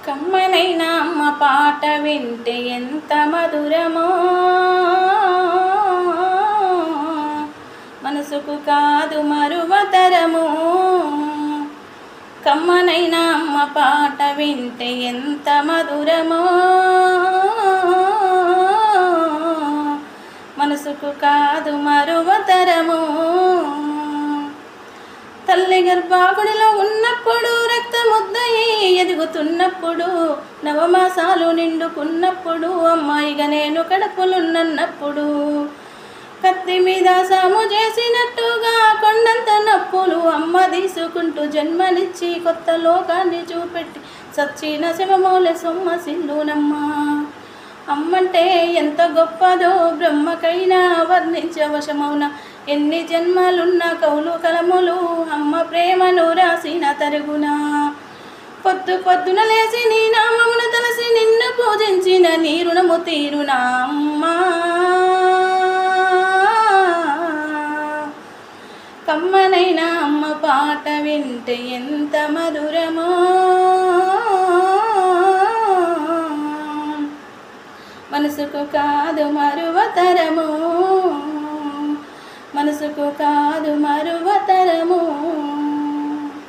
కమ్మనైనా అమ్మ పాట వింటే ఎంత మధురమో, మనసుకు కాదు మరువతరము. కమ్మనైనా అమ్మ పాట వింటే ఎంత మధురమో, మనసుకు కాదు మరువతరము. తల్లి గర్భాగుడిలో ఉన్నప్పుడు, రక్తముద్దయి ఎదుగుతున్నప్పుడు, నవమాసాలు నిండుకున్నప్పుడు, అమ్మాయిగా నేను కడుపులున్నప్పుడు, కత్తి మీద సాము చేసినట్టుగా కొండంత నొప్పులు అమ్మ తీసుకుంటూ జన్మనిచ్చి కొత్త లోకాన్ని చూపెట్టి సచ్చిన శివమూల సొమ్మసిల్లునమ్మా. అమ్మంటే ఎంత గొప్పదో బ్రహ్మకైనా వర్ణించవశమౌన. ఎన్ని జన్మలున్న కౌలు కలములు అమ్మ ప్రేమను రాసిన తరుగునా. పొద్దు పొద్దున లేచి నీ నామమున తలసి నిన్ను పూజించిన నీ రుణము తీరునా అమ్మా. కమ్మనైనా అమ్మ పాట వింటే ఎంత మధురమో, మనసుకు కాదు మరువతరము, మనసుకు కాదు మరువతరము.